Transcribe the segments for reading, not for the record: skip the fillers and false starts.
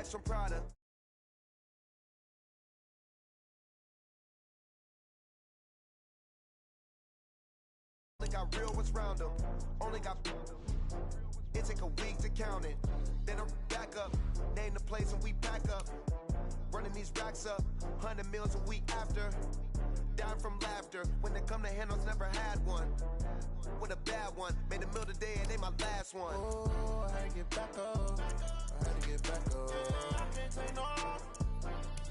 bags from Prada. Only got real ones round them. Only got. It take a week to count it. Then I'm back up. Name the place and we pack up. Running these racks up. 100 meals a week after. Down from laughter. When they come to handles, never had one. With a bad one. Made a meal today and they my last one. Oh, I had to get back up. I had to get back up. I can't take no loss.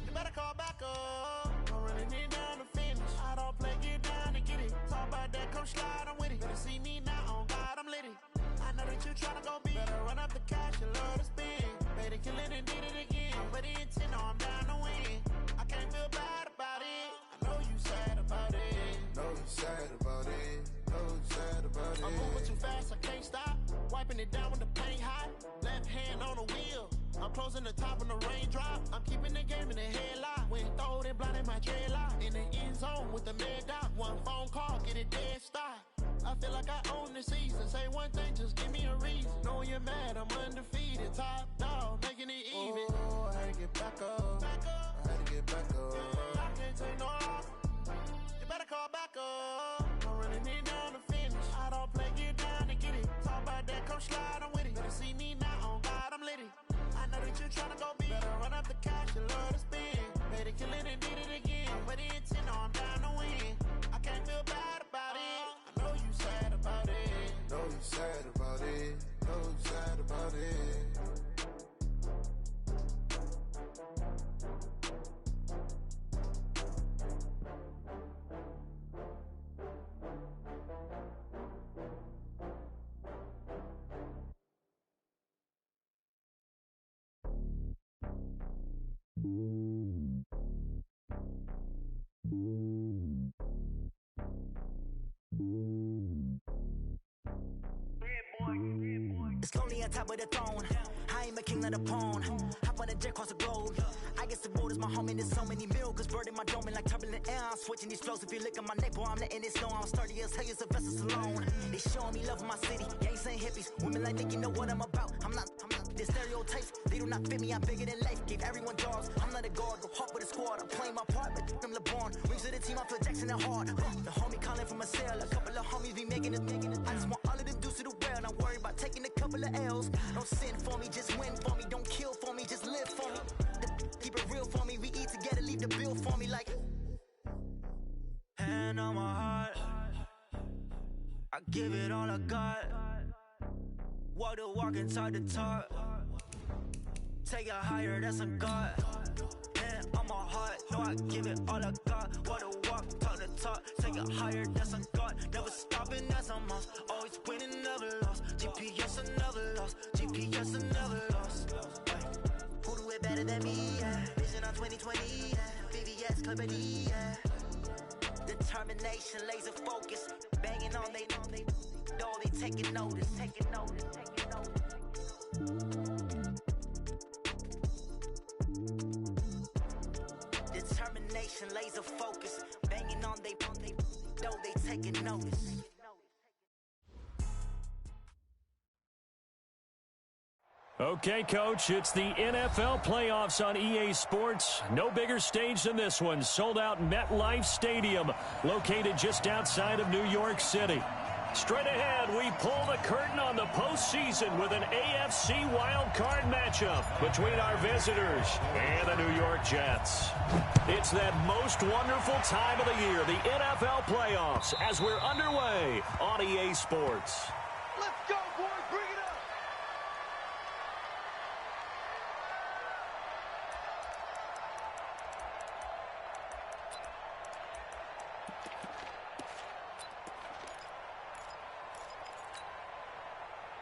You better call back up. I'm running it down to finish. I don't play, get down to get it. Talk about that, come slide, I'm with it. Better see me now, on God, I'm lit it. I know that you tryna go big. Better run up the cash, you love to spend. Made it, kill it, and did it again. But the intent, no, I'm down to win. I can't feel bad about it. I know you sad about it. Know you sad about it. Know you sad about it. I'm moving too fast, I can't stop. Wiping it down when the paint hot. Left hand on the wheel. I'm closing the top when the raindrop. I'm keeping the game in the headlock. When throwed and blinded my dreadlock. In the end zone with the mad dot. One phone call, get it dead stop. I feel like I own the season. Say one thing, just give me a reason. Knowing you're mad, I'm undefeated. Top dog, making it even. Oh, I had to get back up. I had to get back up. I can't take no loss. You better call back up. I'm running it down to finish. I don't play, get down to get it. Talk about that, come slide, I'm with it. Better see me now, on God, I'm lit it. I know that you tryna go big. Better run up the cash, you love to spend. Made it, kill it, and did it again. But the intent, no, I'm down to win. I can't feel bad about it. I know you sad about it. Know you sad about it. Know you sad about it. It's lonely on top of the throne. I am a king of the pawn. Hop on a jet across the globe. I guess the road is my home and there's so many milkers birding my dome and like turbulent air. I'm switching these flows. If you look at my neck, boy, I'm letting it snow. I'm sturdy as hell, as a vessel alone. They showing me love in my city. Gangs ain't hippies. Women like think you know what I'm about. I'm not. The stereotypes, they do not fit me. I'm bigger than life. Gave everyone jobs. I'm not a guard. Go hard with a squad. I'm playing my part, but I'm LeBron. Rings to the team. I feel Jackson and hard. The homie calling from a cell. A couple of homies be making it. I just want all of them dudes to the well. Not worry about taking a couple of L's. Don't sin for me, just win for me. Don't kill for me, just live for me. Keep it real for me. We eat together, leave the bill for me like. Hand on my heart. I give it all I got. Walk the walk and talk the talk. Take it higher, that's a God. Hand on my heart, no, I give it all I got. Walk the walk, talk the talk. Take it higher, that's a God. Never stopping, that's a must. Always winning, never lost. GPS, I never lost. GPS, I never lost. Who do it better than me? Yeah. Vision on 2020. Yeah. VVS, Clippity. Yeah. Determination, laser focus. Banging on they door, they taking notice. Taking notice. Taking notice. Determination, laser focus. Banging on they door, they taking notice. Okay, Coach, it's the NFL playoffs on EA Sports. No bigger stage than this one. Sold out MetLife Stadium, located just outside of New York City. Straight ahead, we pull the curtain on the postseason with an AFC wildcard matchup between our visitors and the New York Jets. It's that most wonderful time of the year, the NFL playoffs, as we're underway on EA Sports. Let's go, boys. Bring it up.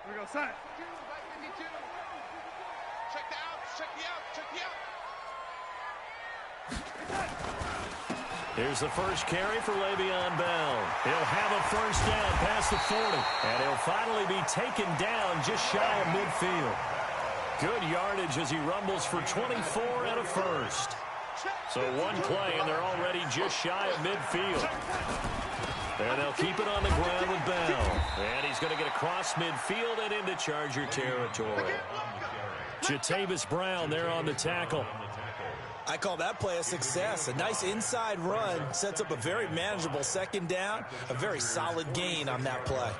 Here we go, set. Check the out, check the out, check the out. Here's the first carry for Le'Veon Bell. He'll have a first down past the 40, and he'll finally be taken down just shy of midfield. Good yardage as he rumbles for 24 and a first. So one play, and they're already just shy of midfield. And they'll keep it on the ground with Bell. And he's going to get across midfield and into Charger territory. Jatavis Brown there on the tackle. I call that play a success. A nice inside run sets up a very manageable second down. A very solid gain on that play.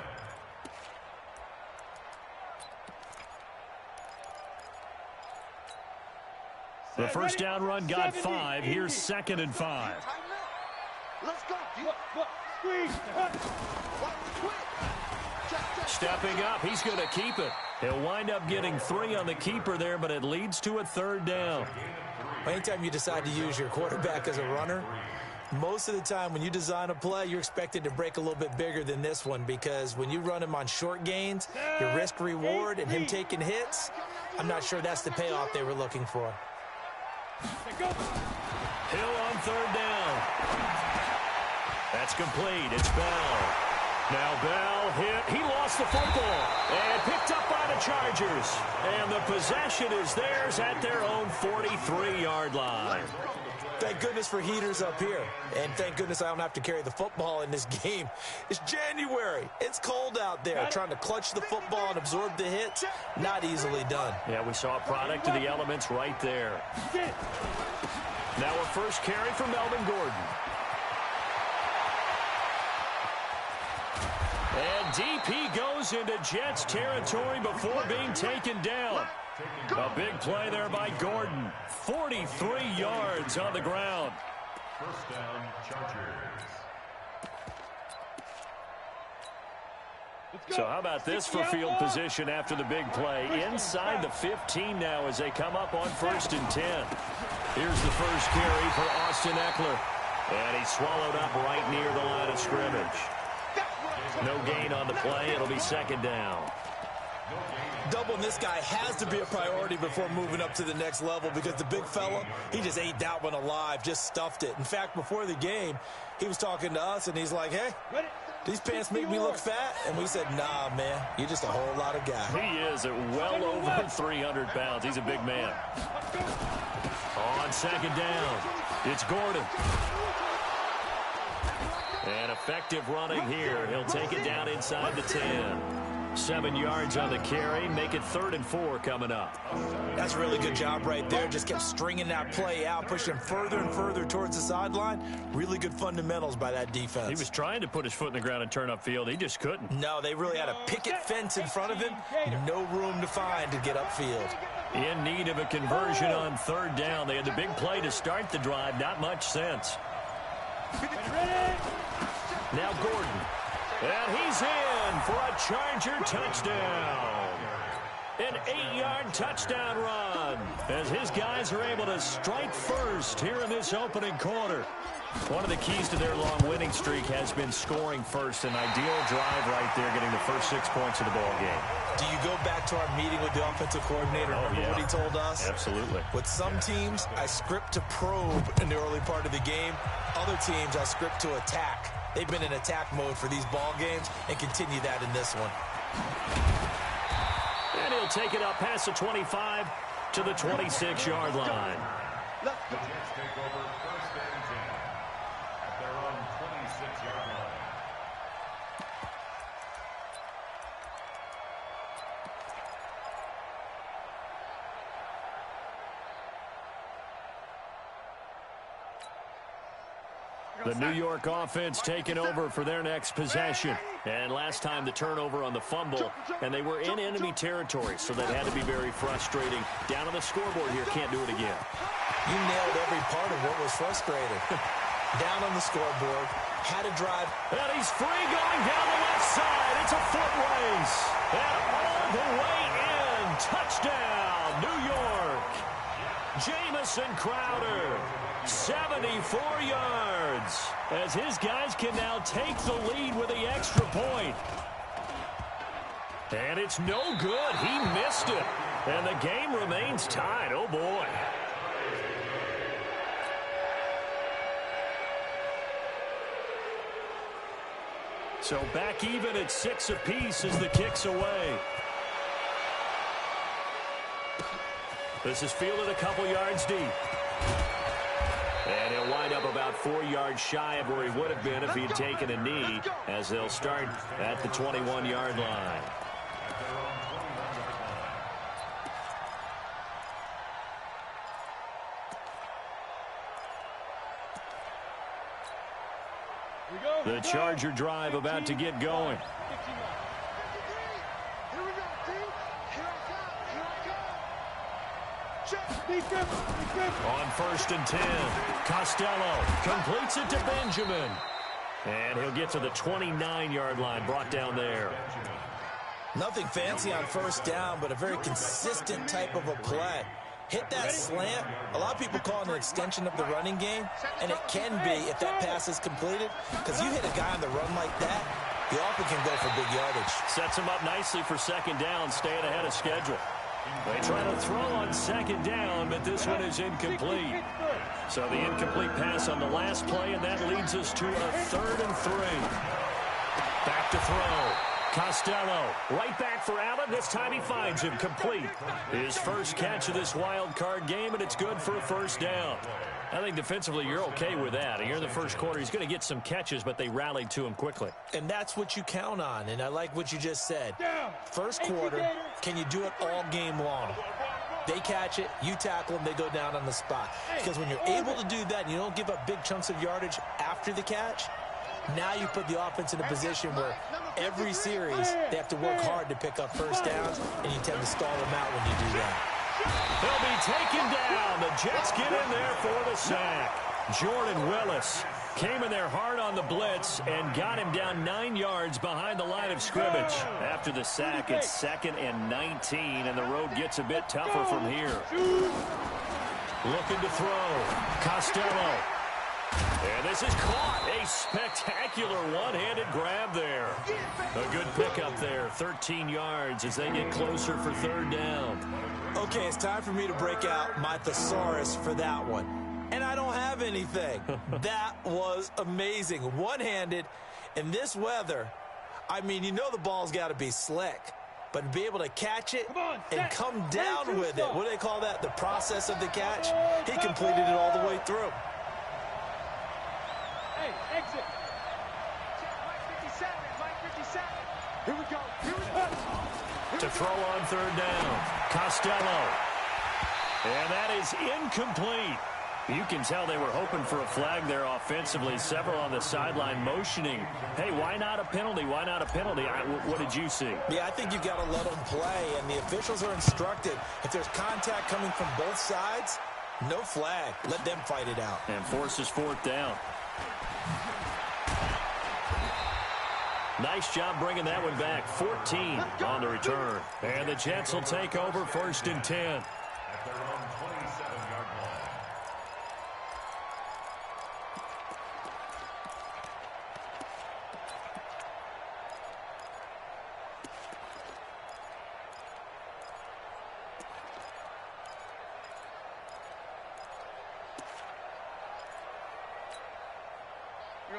The first down run got 5. Here's 2nd and 5. Let's go. Stepping up, he's going to keep it. He'll wind up getting 3 on the keeper there, but it leads to a 3rd down. Anytime you decide to use your quarterback as a runner, most of the time when you design a play, you're expected to break a little bit bigger than this one, because when you run him on short gains, your risk-reward and him taking hits, I'm not sure that's the payoff they were looking for. Hill on 3rd down. That's complete. It's Bell. Now Bell hit. He lost the football and picked up by the Chargers. And the possession is theirs at their own 43-yard line. Thank goodness for heaters up here. And thank goodness I don't have to carry the football in this game. It's January. It's cold out there. Trying to clutch the football and absorb the hits, not easily done. Yeah, we saw a product of the elements right there. Now a first carry for Melvin Gordon. And deep he goes into Jets territory before being taken down. A big play there by Gordon. 43 yards on the ground. First down, Chargers. So how about this for field position after the big play? Inside the 15 now as they come up on 1st and 10. Here's the first carry for Austin Eckler. And he's swallowed up right near the line of scrimmage. No gain on the play. It'll be 2nd down. Doubling this guy has to be a priority before moving up to the next level, because the big fella, he just ate that one alive, just stuffed it. In fact, before the game, he was talking to us, and he's like, hey, these pants make me look fat? And we said, nah, man, you're just a whole lot of guy. He is at well over 300 pounds. He's a big man. On 2nd down, it's Gordon. And effective running here. He'll take it down inside the 10. 7 yards on the carry. Make it 3rd and 4 coming up. That's a really good job right there. Just kept stringing that play out, pushing him further and further towards the sideline. Really good fundamentals by that defense. He was trying to put his foot in the ground and turn upfield. He just couldn't. No, they really had a picket fence in front of him. No room to find to get upfield. In need of a conversion on 3rd down. They had the big play to start the drive. Not much sense. Now Gordon. And he's in for a Charger touchdown. An 8-yard touchdown run as his guys are able to strike first here in this opening quarter. One of the keys to their long winning streak has been scoring first. An ideal drive right there, getting the first 6 points of the ball game. Do you go back to our meeting with the offensive coordinator? Remember what he told us? Absolutely. With some teams, I script to probe in the early part of the game. Other teams, I script to attack. They've been in attack mode for these ball games and continue that in this one. And he'll take it up past the 25 to the 26-yard line. The Jets take over 1st and 10 at their own 26-yard line. The New York offense taking over for their next possession. And last time the turnover on the fumble, and they were in enemy territory, so that had to be very frustrating. Down on the scoreboard here, can't do it again. You nailed every part of what was frustrating. Down on the scoreboard, had to drive. And he's free going down the left side. It's a foot race. And all the way in. Touchdown, New York. Jamison Crowder. 74 yards as his guys can now take the lead with the extra point. And it's no good. He missed it. And the game remains tied. Oh, boy. So back even at 6 apiece as the kick's away. This is fielded a couple yards deep. And he'll wind up about 4 yards shy of where he would have been if he'd taken a knee, as they'll start at the 21-yard line. The Charger drive about to get going. On 1st and 10, Costello completes it to Benjamin. And he'll get to the 29-yard line, brought down there. Nothing fancy on 1st down, but a very consistent type of a play. Hit that slant. A lot of people call it an extension of the running game, and it can be if that pass is completed, because you hit a guy on the run like that, he often can go for big yardage. Sets him up nicely for 2nd down, staying ahead of schedule. They try to throw on 2nd down, but this one is incomplete. So the incomplete pass on the last play, and that leads us to a 3rd and 3. Back to throw. Costello, right back for Allen. This time he finds him complete. His first catch of this wild card game, and it's good for a 1st down. I think defensively you're okay with that. Here in the first quarter, he's going to get some catches, but they rallied to him quickly. And that's what you count on, and I like what you just said. First quarter, can you do it all game long? They catch it, you tackle them, they go down on the spot. Because when you're able to do that and you don't give up big chunks of yardage after the catch, now you put the offense in a position where every series they have to work hard to pick up 1st downs, and you tend to stall them out when you do that. He'll be taken down. The Jets get in there for the sack. Jordan Willis came in there hard on the blitz and got him down 9 yards behind the line of scrimmage. After the sack, it's 2nd and 19, and the road gets a bit tougher from here. Looking to throw. Costello. And this is caught. A spectacular one-handed grab there. A good pickup there. 13 yards as they get closer for 3rd down. Okay, it's time for me to break out my thesaurus for that one. And I don't have anything. That was amazing. One-handed in this weather. I mean, you know the ball's got to be slick. But to be able to catch it and come down with it, what do they call that? The process of the catch? He completed it all the way through. Hey, exit. Mike 57, Mike 57. Here we go. Here we go. To throw on 3rd down. Costello. And that is incomplete. You can tell they were hoping for a flag there offensively. Several on the sideline motioning. Hey, why not a penalty? Why not a penalty? What did you see? Yeah, I think you've got to let them play, and the officials are instructed. If there's contact coming from both sides, no flag. Let them fight it out. And forces 4th down. Nice job bringing that one back. 14 on the return. And the Jets will take over 1st and 10. At their own 27-yard line.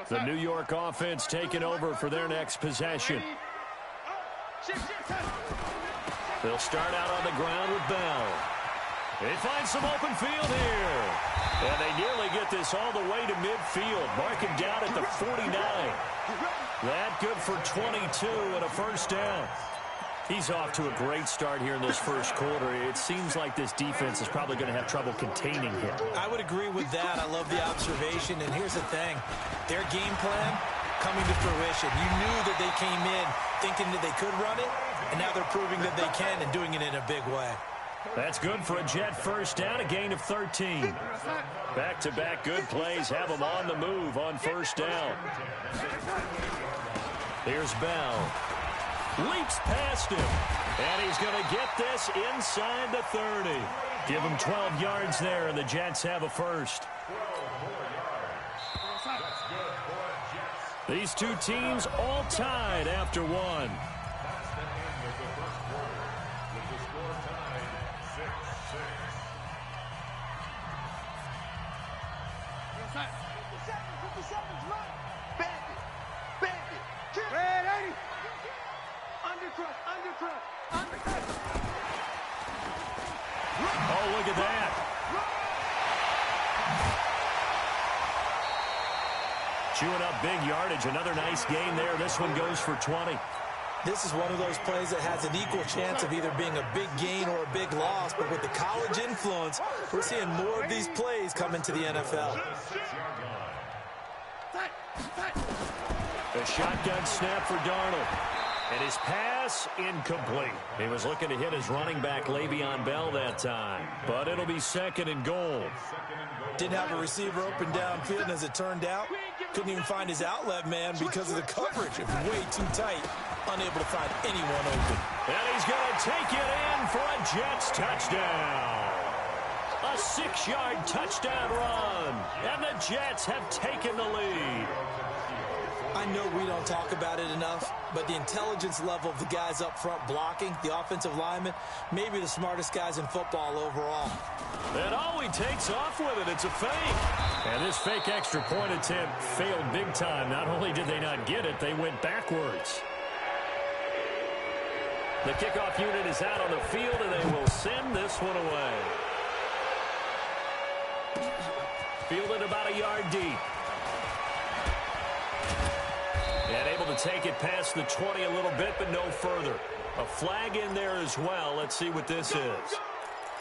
The New York offense taking over for their next possession. They'll start out on the ground with Bell. They find some open field here. And they nearly get this all the way to midfield. Mark him down at the 49. That good for 22 and a 1st down. He's off to a great start here in this first quarter. It seems like this defense is probably going to have trouble containing him. I would agree with that. I love the observation. And here's the thing. Their game plan coming to fruition. You knew that they came in thinking that they could run it, and now they're proving that they can and doing it in a big way. That's good for a Jet 1st down, a gain of 13. Back-to-back good plays have them on the move on 1st down. Here's Bell. Leaps past him, and he's going to get this inside the 30. Give him 12 yards there, and the Jets have a 1st. These two teams all tied after one. That's the end of the first quarter, with the score tied 6-6. 57, run. Bandit. Red 80. Undercut. Oh, look at that. Chewing up big yardage. Another nice gain there. This one goes for 20. This is one of those plays that has an equal chance of either being a big gain or a big loss. But with the college influence, we're seeing more of these plays come into the NFL. 6-yard line. A shotgun snap for Darnold. And his pass incomplete. He was looking to hit his running back Le'Veon Bell that time. But it'll be 2nd and goal. Didn't have a receiver open downfield, and as it turned out, couldn't even find his outlet man because of the coverage. It was way too tight, unable to find anyone open. And he's going to take it in for a Jets touchdown. A 6-yard touchdown run. And the Jets have taken the lead. I know we don't talk about it enough, but the intelligence level of the guys up front blocking, the offensive linemen, maybe the smartest guys in football overall. And all he takes off with it, it's a fake. And this fake extra point attempt failed big time. Not only did they not get it, they went backwards. The kickoff unit is out on the field, and they will send this one away. Fielded about a yard deep. And able to take it past the 20 a little bit, but no further. A flag in there as well. Let's see what this is.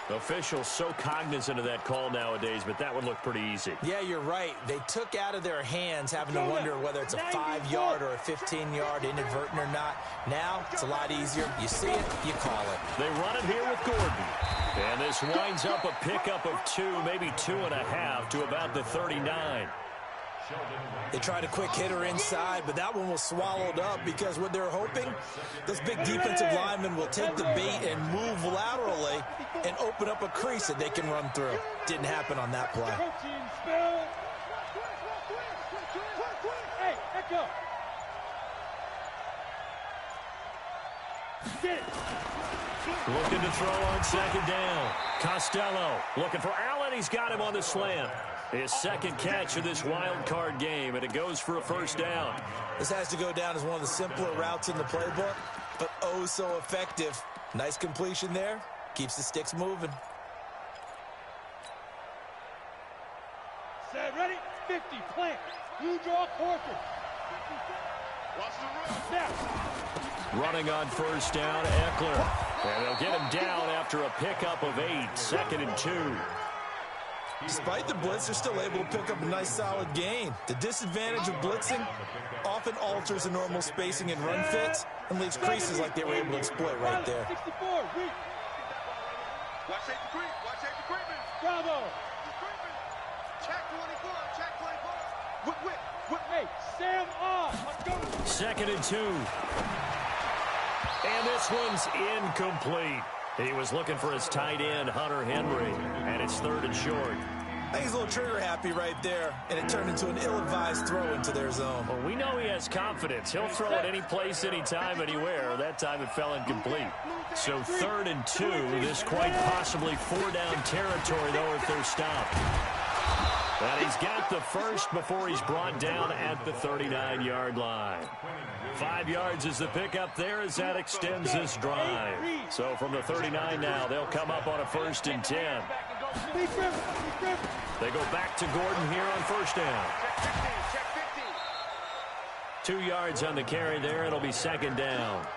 Officials so cognizant of that call nowadays, but that would look pretty easy. Yeah, you're right. They took out of their hands having to wonder whether it's a 5-yard or a 15-yard inadvertent or not. Now, it's a lot easier. You see it, you call it. They run it here with Gordon. And this winds up a pickup of 2, maybe 2.5 to about the 39. They tried a quick hitter inside, but that one was swallowed up because what they're hoping, those big defensive linemen will take the bait and move laterally and open up a crease that they can run through. Didn't happen on that play. Hey, echo. Looking to throw on 2nd down. Costello looking for Allen. He's got him on the slant. His 2nd catch of this wild card game, and it goes for a 1st down. This has to go down as one of the simpler routes in the playbook, but oh so effective. Nice completion there. Keeps the sticks moving. Set, ready, 50, plant. You draw quarter. Watch the run. Now. Running on 1st down, Eckler. And they'll get him down after a pickup of 8, 2nd and 2. Despite the blitz, they're still able to pick up a nice solid gain. The disadvantage of blitzing often alters the normal spacing and run fits and leaves creases like they were able to exploit right there. 64, reach. Watch safety creep, watch safety creeping. Bravo. Check 24, check 24. Whip, hey, Sam off. Let's go. 2nd and 2. And this one's incomplete. He was looking for his tight end, Hunter Henry, and it's 3rd and short. I think he's a little trigger happy right there, and it turned into an ill-advised throw into their zone. Well, we know he has confidence. He'll throw it any place, anytime, anywhere. That time it fell incomplete. So 3rd and 2, this quite possibly 4-down territory, though, if they're stopped. And he's got the first before he's brought down at the 39-yard line. 5 yards is the pickup there as that extends this drive. So from the 39 now, they'll come up on a 1st and 10. They go back to Gordon here on 1st down. 2 yards on the carry there. It'll be 2nd down.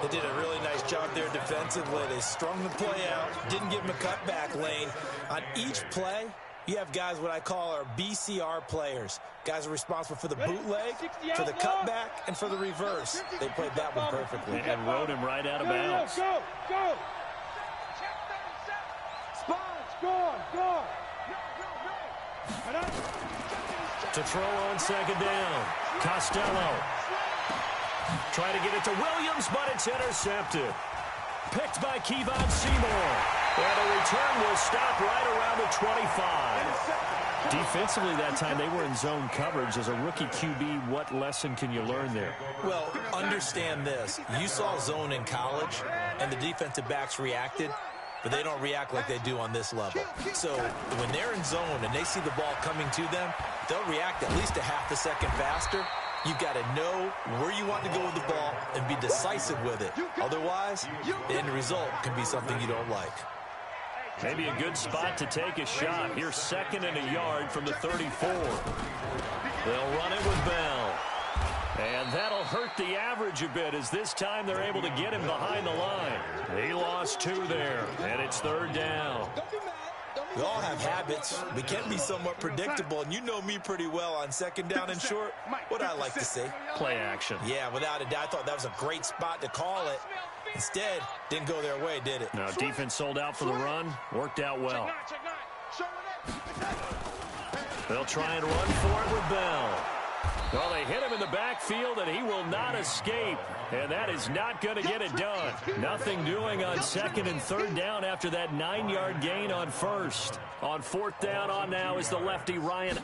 They did a really nice job there defensively. They strung the play out, didn't give him a cutback lane. On each play, you have guys what I call our BCR players. Guys are responsible for the bootleg, for the cutback, and for the reverse. They played that one perfectly. And rode him right out of bounds. Go. Squad, go. To throw on 2nd down. Costello. Trying to get it to Williams, but it's intercepted. Picked by Kevon Seymour. And a return will stop right around the 25. Defensively that time, they were in zone coverage. As a rookie QB, what lesson can you learn there? Well, understand this. You saw zone in college, and the defensive backs reacted, but they don't react like they do on this level. So when they're in zone and they see the ball coming to them, they'll react at least a half a second faster. You've got to know where you want to go with the ball and be decisive with it. Otherwise, the end result can be something you don't like. Maybe a good spot to take a shot. Here's 2nd and a yard from the 34. They'll run it with Bell. And that'll hurt the average a bit as this time they're able to get him behind the line. He lost 2 there, and it's 3rd down. We all have habits. We can be somewhat predictable, and you know me pretty well on second down and short. What I like to say? Play action. Yeah, without a doubt. I thought that was a great spot to call it. Instead, didn't go their way, did it? No, defense sold out for the run. Worked out well. They'll try and run for it with Bell. Well, they hit him in the backfield, and he will not escape. And that is not going to get it done. Nothing doing on second and third down after that 9-yard gain on first. On fourth down on now is the lefty Ryan.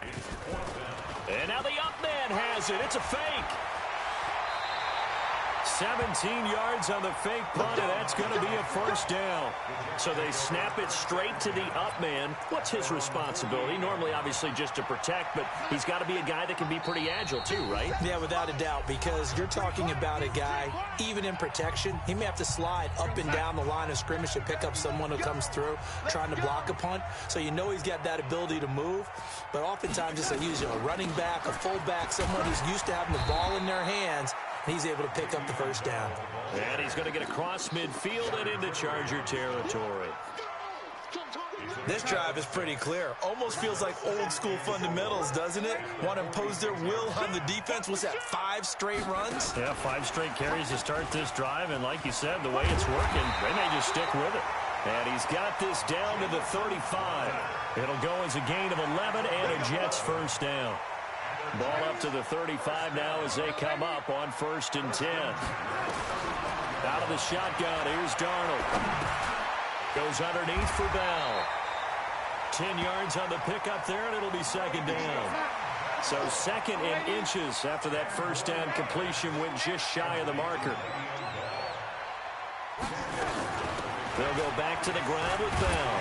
And now the up man has it. It's a fake. 17 yards on the fake punt, and that's going to be a first down. So they snap it straight to the up man. What's his responsibility? Normally, obviously, just to protect, but he's got to be a guy that can be pretty agile too, right? Yeah, without a doubt, because you're talking about a guy, even in protection, he may have to slide up and down the line of scrimmage to pick up someone who comes through trying to block a punt. So you know he's got that ability to move, but oftentimes it's a running back, a fullback, someone who's used to having the ball in their hands. He's able to pick up the first down. And he's going to get across midfield and into Charger territory. This drive is pretty clear. Almost feels like old school fundamentals, doesn't it? Want to impose their will on the defense. Was that 5 straight runs? Yeah, 5 straight carries to start this drive. And like you said, the way it's working, they may just stick with it. And he's got this down to the 35. It'll go as a gain of 11 and a Jets first down. Ball up to the 35 now as they come up on 1st and 10. Out of the shotgun, here's Darnold. Goes underneath for Bell. 10 yards on the pickup there, and it'll be second down. So second and inches after that first down completion went just shy of the marker. They'll go back to the ground with Bell.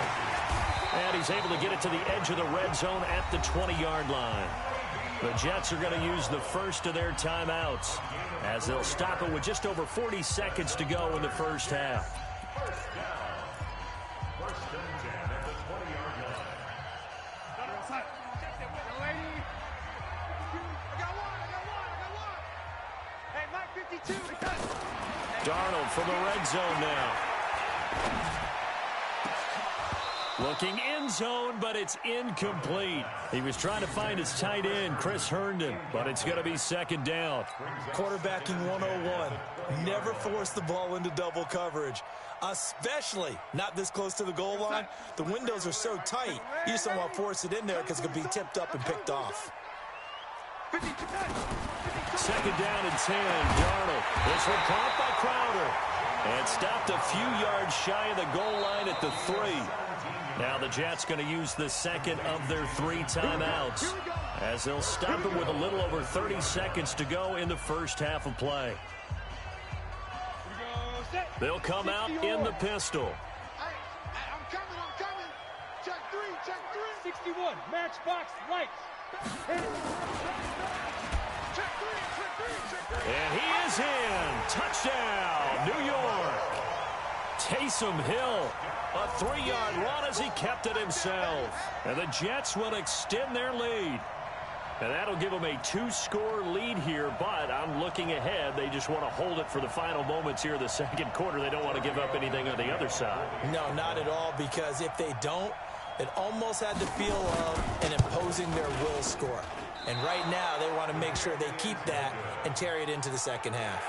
And he's able to get it to the edge of the red zone at the 20-yard line. The Jets are going to use the first of their timeouts as they'll stop it with just over 40 seconds to go in the first half. Darnold from the red zone now. Looking end zone, but it's incomplete. He was trying to find his tight end, Chris Herndon, but it's going to be second down. Quarterbacking 101. Never force the ball into double coverage, especially not this close to the goal line. The windows are so tight, you just don't want to force it in there because it could be tipped up and picked off. Second down and 10, Darnold. This one caught by Crowder. And stopped a few yards shy of the goal line at the 3. Now the Jets going to use the second of their 3 timeouts as they'll stop it with a little over 30 seconds to go in the first half of play. They'll come out in the pistol. I'm coming. Check 3. 61, matchbox lights. Check 3. And he is in. Touchdown, New York. Taysom Hill, a 3-yard run as he kept it himself. And the Jets will extend their lead. And that'll give them a 2-score lead here, but I'm looking ahead. They just want to hold it for the final moments here of the second quarter. They don't want to give up anything on the other side. No, not at all, because if they don't, it almost had the feel of an imposing their will score. And right now, they want to make sure they keep that and carry it into the second half.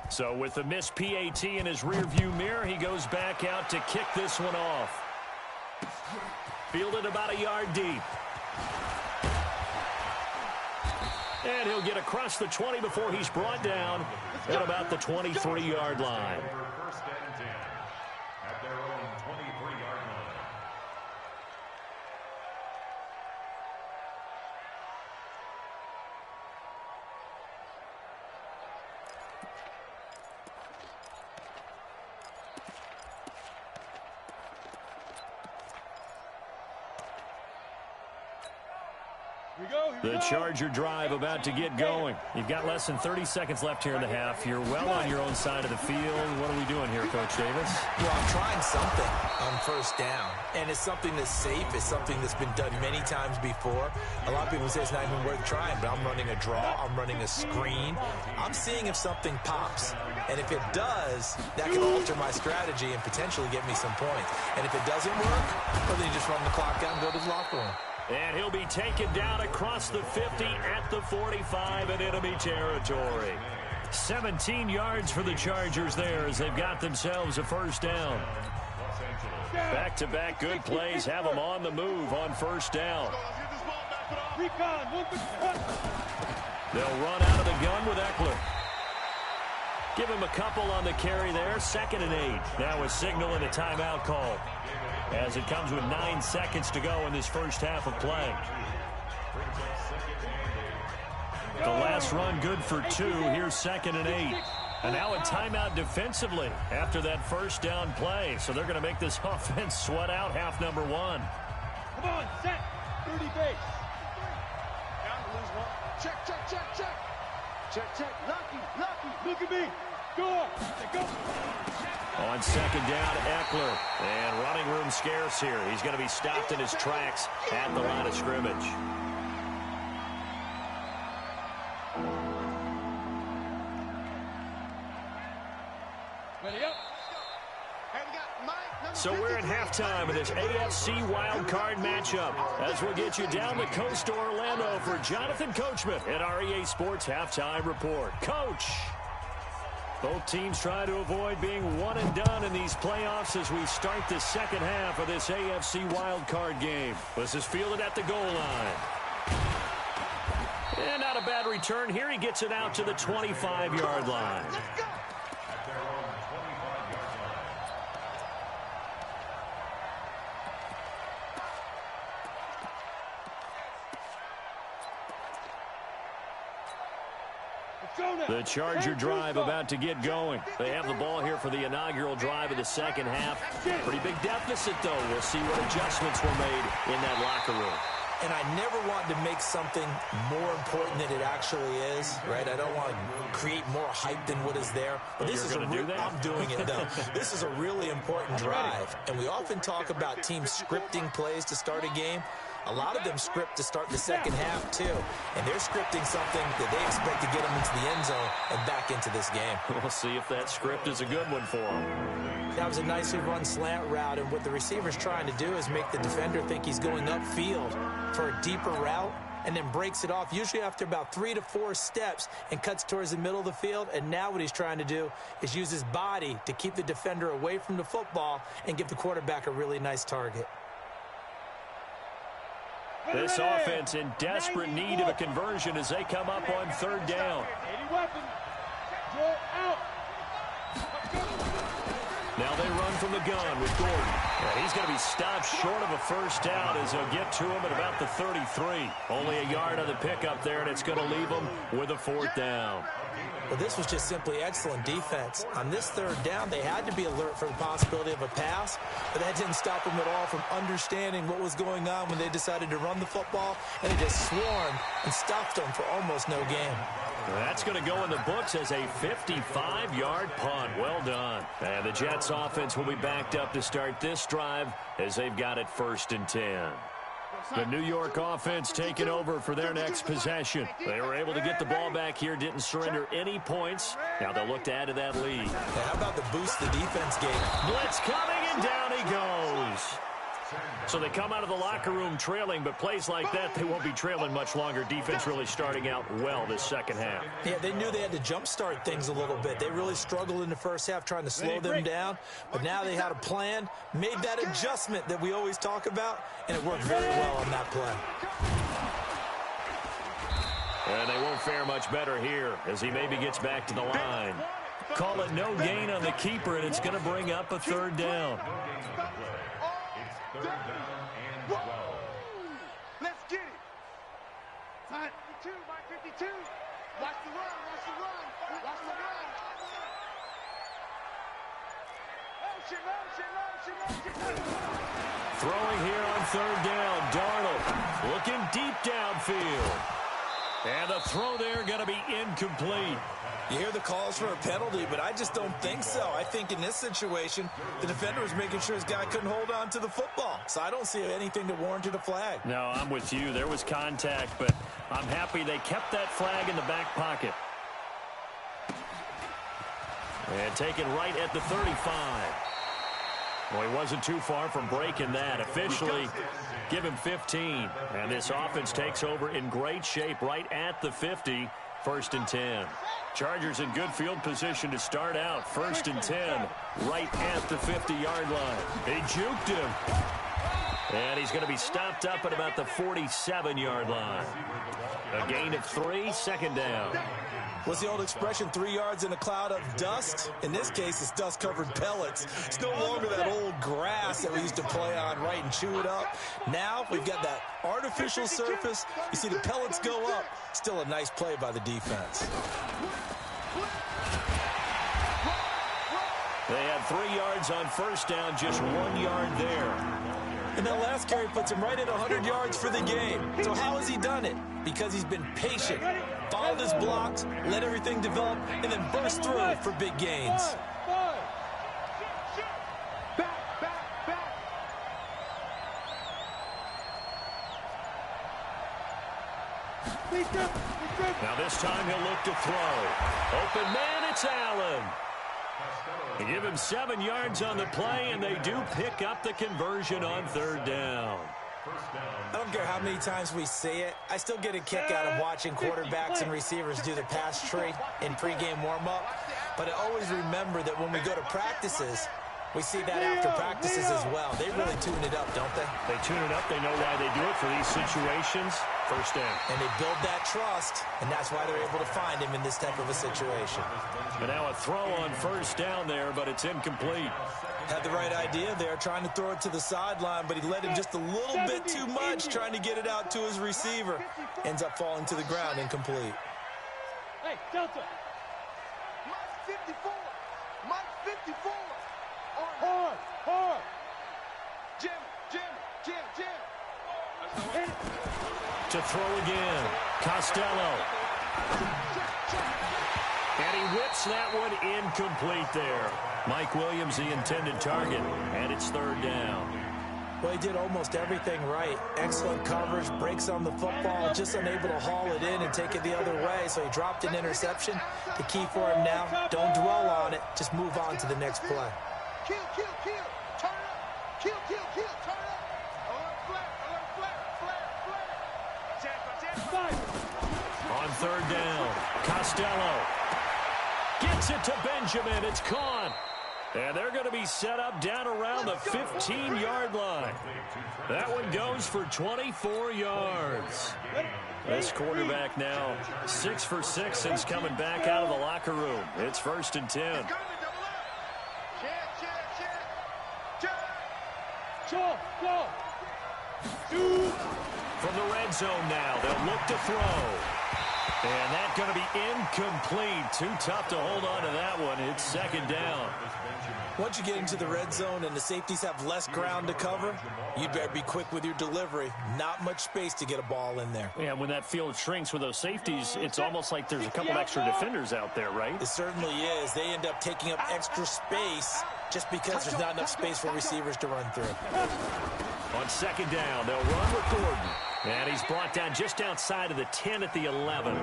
So with the missed PAT in his rearview mirror, he goes back out to kick this one off. Fielded about a yard deep. And he'll get across the 20 before he's brought down at about the 23-yard line. First and 10 at their own 23-yard line. The Charger drive about to get going. You've got less than 30 seconds left here in the half. You're well on your own side of the field. What are we doing here, Coach Davis? Well, I'm trying something on first down, and it's something that's safe. It's something that's been done many times before. A lot of people say it's not even worth trying, but I'm running a draw. I'm running a screen. I'm seeing if something pops, and if it does, that can alter my strategy and potentially get me some points. And if it doesn't work, well, then you just run the clock out and go to the locker room. And he'll be taken down across the 50 at the 45 in enemy territory. 17 yards for the Chargers there as they've got themselves a first down. Back-to-back good plays have them on the move on first down. They'll run out of the gun with Eckler. Give him a couple on the carry there. 2nd and 8. Now a signal and a timeout call, as it comes with 9 seconds to go in this first half of play. The last run good for 2. Here's 2nd and 8. And now a timeout defensively after that first down play. So they're going to make this offense sweat out half number 1. Come on, set. 30 base. Down to lose 1. Check, check, check, check. Check, check. Lucky, lucky. Look at me. Go. Go. On 2nd down, Eckler. And running room scarce here. He's going to be stopped in his tracks at the line of scrimmage. So we're at halftime of this AFC wildcard matchup as we'll get you down the coast to Orlando for Jonathan Coachman at our EA Sports Halftime Report. Coach, both teams try to avoid being one and done in these playoffs as we start the second half of this AFC wildcard game. This is fielded at the goal line. And not a bad return here. He gets it out to the 25-yard line. The Charger drive about to get going. They have the ball here for the inaugural drive of the second half. Pretty big deficit, though. We'll see what adjustments were made in that locker room. And I never want to make something more important than it actually is, right? I don't want to create more hype than what is there. But this is I'm doing it, though. This is a really important drive. And we often talk about teams scripting plays to start a game. A lot of them script to start the second half, too. And they're scripting something that they expect to get them into the end zone and back into this game. We'll see if that script is a good one for them. That was a nicely run slant route, and what the receiver's trying to do is make the defender think he's going upfield for a deeper route and then breaks it off, usually after about 3 to 4 steps, and cuts towards the middle of the field. And now what he's trying to do is use his body to keep the defender away from the football and give the quarterback a really nice target. This offense in desperate need of a conversion as they come up on 3rd down. Now they run from the gun with Gordon. And he's going to be stopped short of a first down as they'll get to him at about the 33. Only a yard on the pickup there, and it's going to leave him with a 4th down. Well, this was just simply excellent defense. On this 3rd down, they had to be alert for the possibility of a pass, but that didn't stop them at all from understanding what was going on when they decided to run the football, and they just swarmed and stopped them for almost no gain. That's going to go in the books as a 55-yard punt. Well done. And the Jets offense will be backed up to start this drive as they've got it 1st and 10. The New York offense taking over for their next possession. They were able to get the ball back here, didn't surrender any points. Now they'll look to add to that lead. Now, how about the boost the defense game? Blitz coming, and down he goes. So they come out of the locker room trailing, but plays like that, they won't be trailing much longer. Defense really starting out well this second half. Yeah, they knew they had to jumpstart things a little bit. They really struggled in the first half trying to slow them down, but now they had a plan, made that adjustment that we always talk about, and it worked very well on that play. And they won't fare much better here as he maybe gets back to the line. Call it no gain on the keeper, and it's going to bring up a 3rd down. It's 3rd down and 12. Let's get it. Time 52, by 52. Watch the run, watch the run, watch the run. Throwing here on third down, Darnold looking deep downfield. And the throw there going to be incomplete. You hear the calls for a penalty, but I just don't think so. I think in this situation, the defender was making sure his guy couldn't hold on to the football. So I don't see anything that warranted a flag. No, I'm with you. There was contact, but I'm happy they kept that flag in the back pocket. And taken right at the 35. Well, he wasn't too far from breaking that. Officially, give him 15. And this offense takes over in great shape right at the 50. 1st and 10. Chargers in good field position to start out. 1st and 10, right at the 50-yard line. They juked him. And he's going to be stopped up at about the 47-yard line. A gain of 3, 2nd down. What's the old expression, 3 yards in a cloud of dust? In this case, it's dust-covered pellets. It's no longer that old grass that we used to play on, right, and chew it up. Now we've got that artificial surface. You see the pellets go up. Still a nice play by the defense. They had 3 yards on 1st down, just 1 yard there. And that last carry puts him right at 100 yards for the game. So how has he done it? Because he's been patient, followed his blocks, let everything develop, and then burst through for big gains. Now this time he'll look to throw. Open man, it's Allen. They give him 7 yards on the play, and they do pick up the conversion on 3rd down. I don't care how many times we say it. I still get a kick out of watching quarterbacks and receivers do the pass tree in pregame warm-up. But I always remember that when we go to practices, we see that after practices as well. They really tune it up, don't they? They tune it up. They know why they do it for these situations. 1st down. And they build that trust, and that's why they're able to find him in this type of a situation. And now a throw on 1st down there, but it's incomplete. Had the right idea there, trying to throw it to the sideline, but he let him just a little bit too much, trying to get it out to his receiver. Ends up falling to the ground, incomplete. Hey, Delta. Mike 54. Mike 54. Hard. Jim. To throw again. Costello. And he whips that one incomplete there. Mike Williams, the intended target, and it's 3rd down. Well, he did almost everything right. Excellent coverage, breaks on the football, just unable to haul it in and take it the other way, so he dropped an interception. The key for him now, don't dwell on it, just move on to the next play. Kill. Turn up. Kill. Turn up. Alert flare. On 3rd down, Costello gets it to Benjamin. It's caught. And they're going to be set up down around the 15-yard line. That one goes for 24 yards. This quarterback now 6 for 6 since coming back out of the locker room. It's 1st and 10. From the red zone now, they'll look to throw. And that's going to be incomplete. Too tough to hold on to that one. It's 2nd down. Once you get into the red zone and the safeties have less ground to cover, you'd better be quick with your delivery. Not much space to get a ball in there. Yeah, when that field shrinks with those safeties, it's almost like there's a couple extra defenders out there, right? It certainly is. They end up taking up extra space just because there's not enough space for receivers to run through. On 2nd down, they'll run with Gordon. And he's brought down just outside of the 10 at the 11.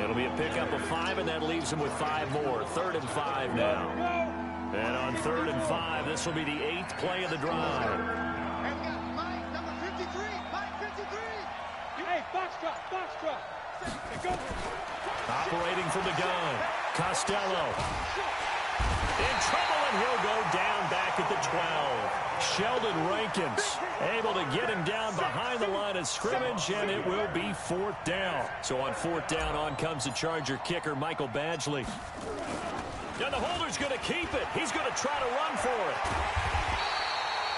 It'll be a pickup of 5, and that leaves him with 5 more. 3rd and 5 now. And on 3rd and 5, this will be the 8th play of the drive. And we got Mike, number 53. Mike 53. Hey, box drop. Go. Operating from the gun, Costello. In trouble, and he'll go down back at the 12. Sheldon Rankins able to get him down behind the line of scrimmage, and it will be 4th down. So on 4th down, on comes the Charger kicker, Michael Badgley. And the holder's going to keep it. He's going to try to run for it.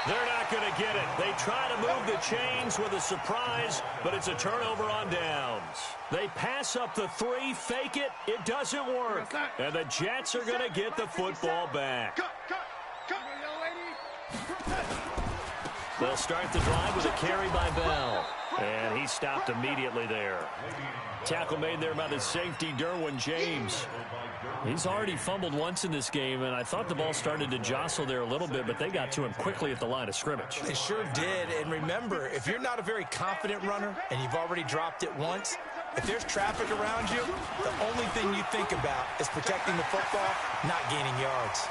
They're not going to get it. They try to move the chains with a surprise, but it's a turnover on downs. They pass up the 3, fake it. It doesn't work. And the Jets are going to get the football back. Cut. They'll start the drive with a carry by Bell. And he stopped immediately there. Tackle made there by the safety, Derwin James. He's already fumbled once in this game, and I thought the ball started to jostle there a little bit, but they got to him quickly at the line of scrimmage. They sure did. And remember, if you're not a very confident runner and you've already dropped it once, if there's traffic around you, the only thing you think about is protecting the football, not gaining yards.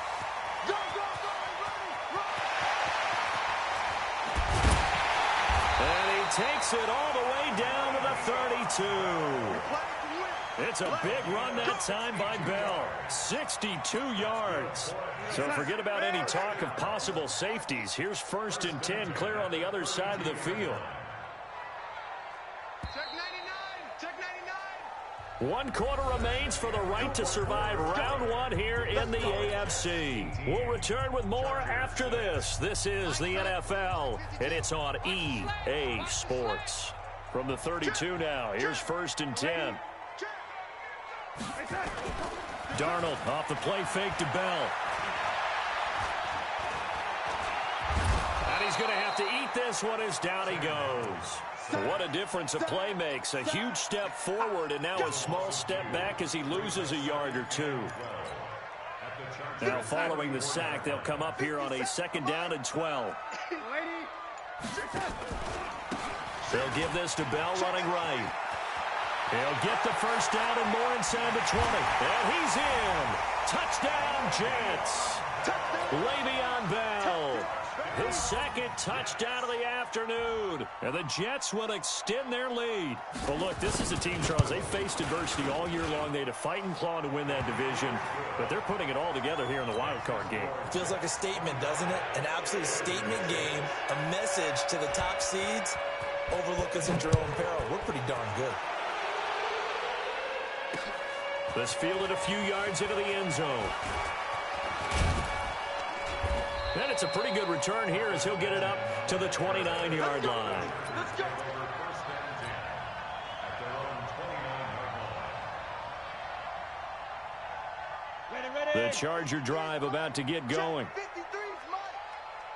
And he takes it all the way down to the 32. It's a big run that time by Bell. 62 yards. So forget about any talk of possible safeties. Here's 1st and 10 clear on the other side of the field. Check 99. Check 99. 1 quarter remains for the right to survive round 1 here in the AFC. We'll return with more after this. This is the NFL, and it's on EA Sports. From the 32 now, here's 1st and 10. Darnold off the play fake to Bell. And he's going to have to eat this one as down he goes. What a difference a play makes. A huge step forward and now a small step back as he loses a yard or two. Now following the sack, they'll come up here on a 2nd down and 12. They'll give this to Bell running right. He'll get the 1st down and more inside the 20. And he's in. Touchdown, Jets. Le'Veon Bell. His 2nd touchdown of the afternoon. And the Jets will extend their lead. But look, this is a team, Charles, they faced adversity all year long. They had to fight and claw to win that division. But they're putting it all together here in the wild card game. Feels like a statement, doesn't it? An absolute statement game. A message to the top seeds. Overlook us at your own peril. We're pretty darn good. This fielded a few yards into the end zone. And it's a pretty good return here as he'll get it up to the 29-yard line. Let's go. The Charger drive about to get going.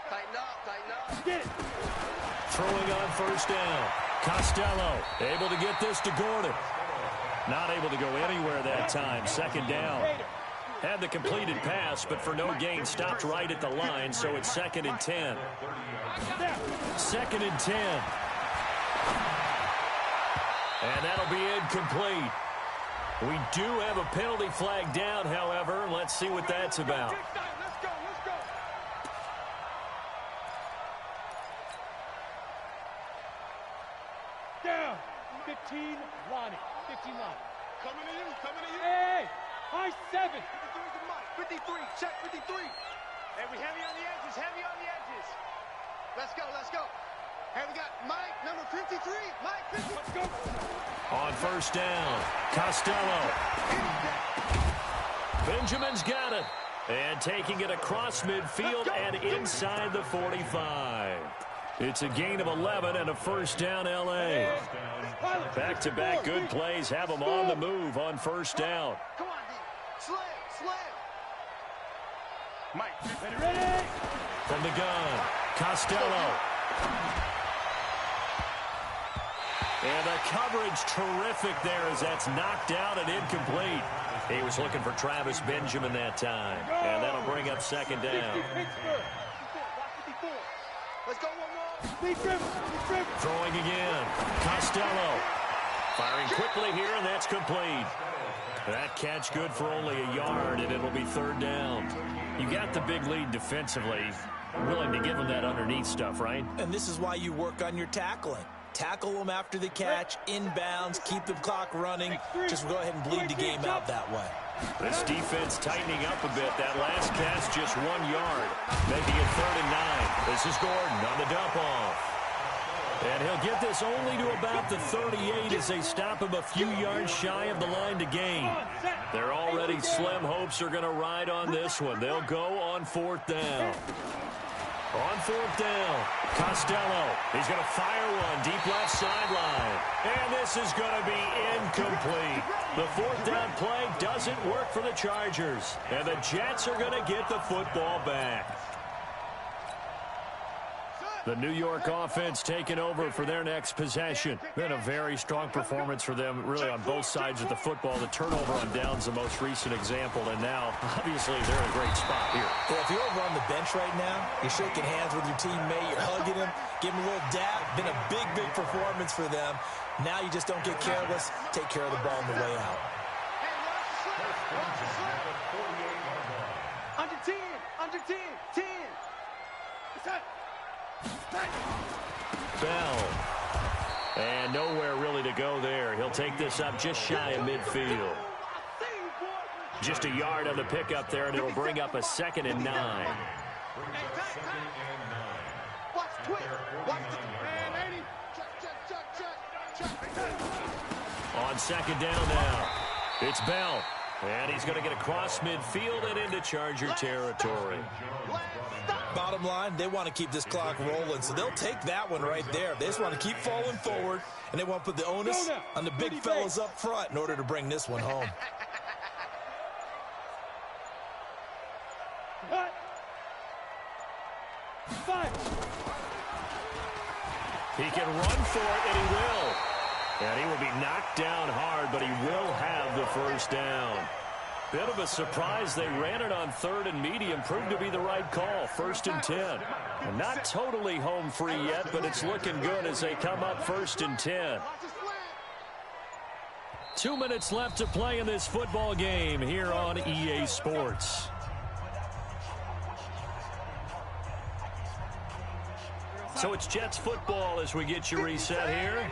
Tighten up. Get it. Throwing on 1st down. Costello able to get this to Gordon. Not able to go anywhere that time. 2nd down. Had the completed pass, but for no gain, stopped right at the line, so it's 2nd and 10. 2nd and 10. And that'll be incomplete. We do have a penalty flag down, however. Let's see what that's about. Let's go. Down. 15, Lonnie. 15 Lonnie. Coming to you. Hey, high 7. 53, check 53. Hey, we heavy on the edges. Let's go. Hey, we got Mike, number 53. Mike, 50. Let's go. On 1st down, Costello. Benjamin's got it. And taking it across midfield and inside the 45. It's a gain of 11 and a 1st down, L.A. Back-to-back good plays have them on the move on 1st down. Come on, D. Slam. Mike, ready? From the gun, Costello. And the coverage terrific there as that's knocked out and incomplete. He was looking for Travis Benjamin that time. And that'll bring up 2nd down. Let's go one more. Throwing again. Costello. Firing quickly here, and that's complete. That catch good for only a yard, and it'll be 3rd down. You got the big lead defensively. Willing to give them that underneath stuff, right? And this is why you work on your tackling. Tackle them after the catch, inbounds, keep the clock running. Just go ahead and bleed the game out that way. This defense tightening up a bit. That last catch just 1 yard, making it 3rd and 9. This is Gordon on the dump off. And he'll get this only to about the 38 as they stop him a few yards shy of the line to gain. Their already slim hopes are going to ride on this one. They'll go on 4th down. On 4th down, Costello. He's going to fire one deep left sideline. And this is going to be incomplete. The 4th down play doesn't work for the Chargers. And the Jets are going to get the football back. The New York offense taking over for their next possession. Been a very strong performance for them, really, on both sides of the football. The turnover on downs, the most recent example, and now, obviously, they're in a great spot here. Yeah, if you're over on the bench right now, you're shaking hands with your teammate, you're hugging him, giving him a little dab. Been a big, big performance for them. Now you just don't get careless. Take care of the ball on the way out. Under 10, under 10, 10. Bell. And nowhere really to go there. He'll take this up just shy of midfield. Just a yard on the pickup there, and it'll bring up a 2nd and 9. On 2nd down now, it's Bell. And he's going to get across midfield and into Charger territory. Bottom line, they want to keep this clock rolling, so they'll take that one right there. They just want to keep falling forward, and they want to put the onus on the big fellas up front in order to bring this one home. He can run for it, and he will. And he will be knocked down hard, but he will have the first down. Bit of a surprise. They ran it on 3rd and medium. Proved to be the right call. 1st and 10. And not totally home free yet, but it's looking good as they come up 1st and 10. 2 minutes left to play in this football game here on EA Sports. So it's Jets football as we get you reset here.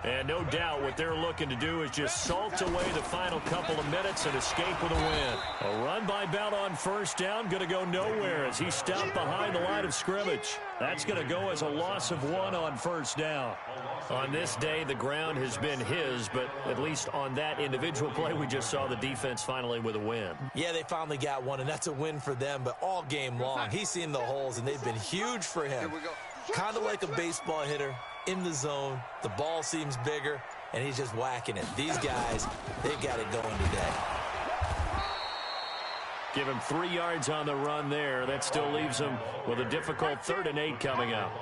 And no doubt what they're looking to do is just salt away the final couple of minutes and escape with a win. A run by Bell on 1st down, going to go nowhere as he stopped behind the line of scrimmage. That's going to go as a loss of 1 on 1st down. On this day, the ground has been his, but at least on that individual play, we just saw the defense finally with a win. Yeah, they finally got one, and that's a win for them, but all game long, he's seen the holes, and they've been huge for him. Kind of like a baseball hitter. In the zone, the ball seems bigger, and he's just whacking it. These guys, they've got it going today. Give him 3 yards on the run there. That still leaves him with a difficult 3rd and 8 coming up.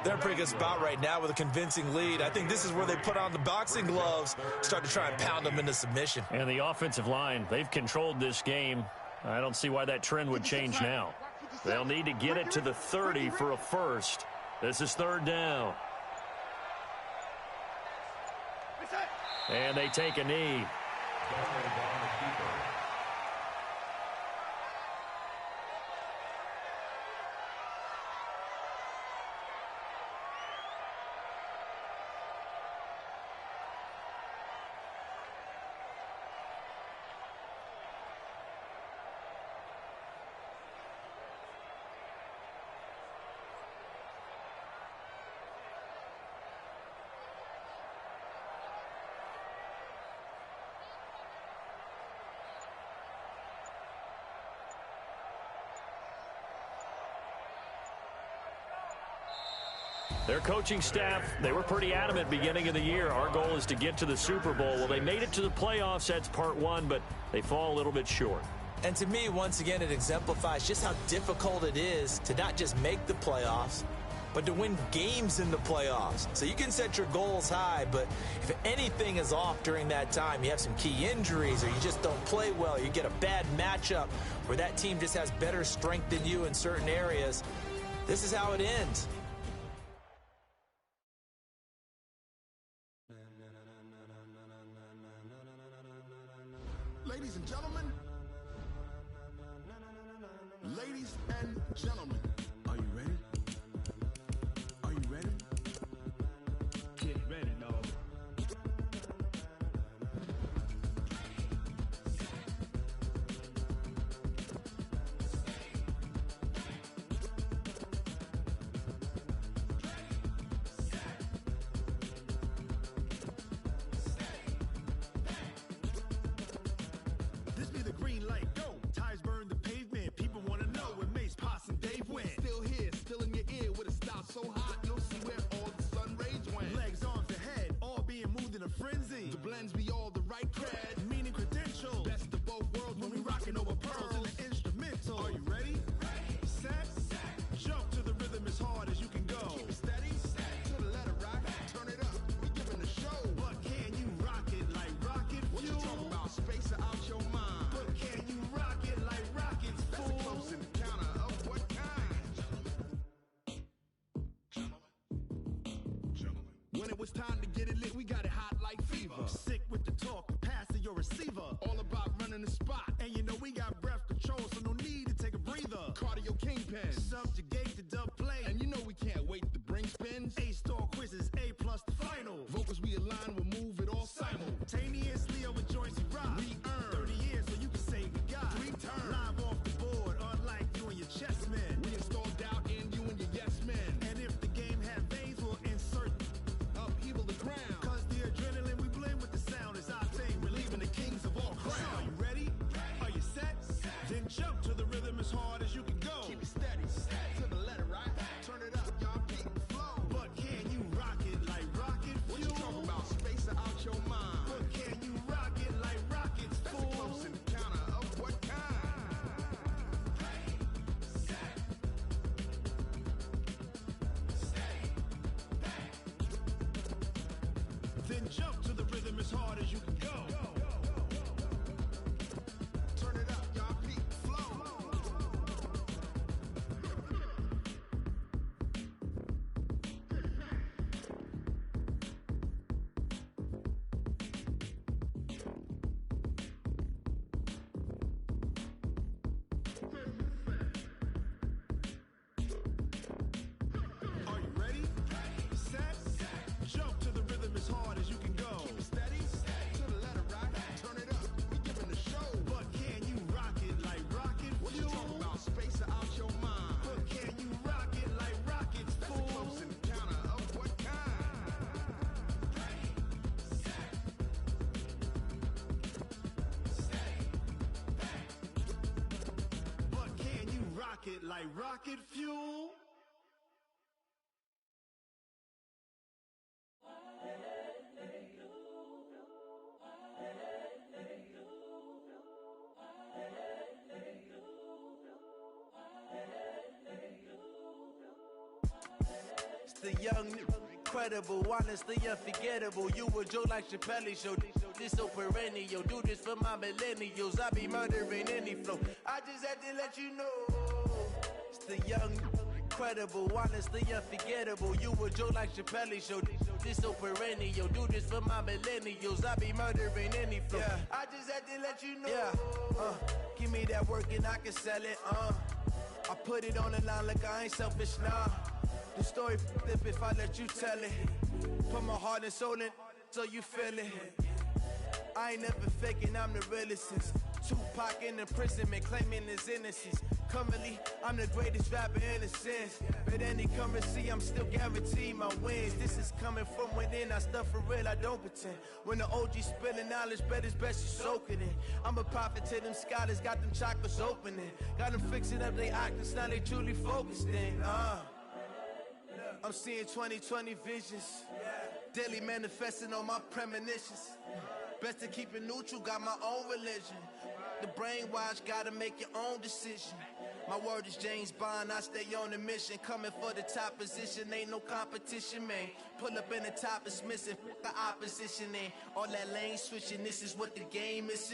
They're in a pretty good spot right now with a convincing lead. I think this is where they put on the boxing gloves, start to try and pound them into submission. And the offensive line, they've controlled this game. I don't see why that trend would change now. They'll need to get it to the 30 for a first. This is 3rd down. And they take a knee. Their coaching staff, they were pretty adamant beginning of the year. Our goal is to get to the Super Bowl. Well, they made it to the playoffs. That's part 1, but they fall a little bit short. And to me, once again, it exemplifies just how difficult it is to not just make the playoffs, but to win games in the playoffs. So you can set your goals high, but if anything is off during that time, you have some key injuries or you just don't play well, you get a bad matchup where that team just has better strength than you in certain areas, this is how it ends. Ladies and gentlemen, are you ready? Are you ready? Get ready, dog. This be the green light, go. Tires burn the pavement. People want to know when Mace, Poss, and Dave win. it's time to get it lit, we got it hot like fever. Sick with the talk, pass to your receiver. All about running the spot. And you know we got breath control, so no need to take a breather. Cardio kingpin. Subjugate the dub play. And you know we can't wait to bring spins. A-star quizzes, A+ the final. Vocals we align, we'll move it all simultaneously over joints we rock. We earn 30 years so you can say we got 3 turns. Live off the board, unlike you and your chess men. We install doubt in you and your yes men. And if the game had veins, we'll insert upheaval the ground. Cause the adrenaline we blend with the sound is our thing. We're leaving the kings of all crowns. So are you ready? Are you set? Then jump to the rhythm as hard as you can go. Keep it steady, to the letter, right? Turn it up, y'all, keep it flow. But can you rock it like rocket fuel? What you talking about? Space out your mind. But can you rock it like rockets, That's fool? a close encounter of what kind? Then jump to the rhythm as hard as you can go. Turn it up, y'all, keep it flow. Are you ready? Set? Jump to the rhythm as hard as you can go. Keep it steady, to the letter, right? Turn it up, we giving the show. But can you rock it like rocket What you fuel? talking about? Space out your mind. But can you rock it like rockets, That's a fool? close encounter of what kind? But can you rock it like rocket fuel? It's the young, incredible, honestly unforgettable. You a Joe like Chappelle show. This so perennial. Do this for my millennials. I be murdering any flow. I just had to let you know. It's the young, incredible, honestly unforgettable. You a Joe like Chappelle show. This so perennial. Do this for my millennials. I be murdering any flow. Yeah. I just had to let you know. Yeah. Give me that work and I can sell it. I put it on the line like I ain't selfish, nah. The story flip if I let you tell it. Put my heart and soul in so you feel it. I ain't never faking, I'm the realest since Tupac in imprisonment, claiming his innocence. Currently, I'm the greatest rapper in a sense. But any currency, I'm still guaranteed my wins. This is coming from within, I stuff for real, I don't pretend. When the OG spilling knowledge, bet it's best you soak it in. I'm a prophet to them scholars, got them chakras opening. Got them fixing up their octaves, now they truly focused in. I'm seeing 2020 visions. Daily manifesting on my premonitions. Best to keep it neutral, got my own religion. The brainwash, gotta make your own decision. My word is James Bond, I stay on a mission. Coming for the top position, ain't no competition, man. Pull up in the top, it's missing, the opposition ain't. All that lane switching, this is what the game is.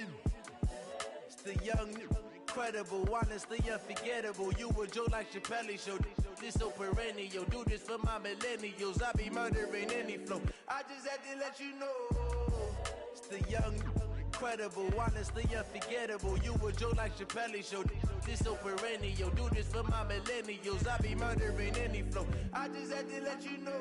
It's the young, incredible, honestly unforgettable. You a Joe like Chappelle show. This so perennial. Do this for my millennials. I be murdering any flow. I just had to let you know. It's the young, incredible, honestly unforgettable. You a Joe like Chappelle show. This so perennial. Do this for my millennials. I be murdering any flow. I just had to let you know.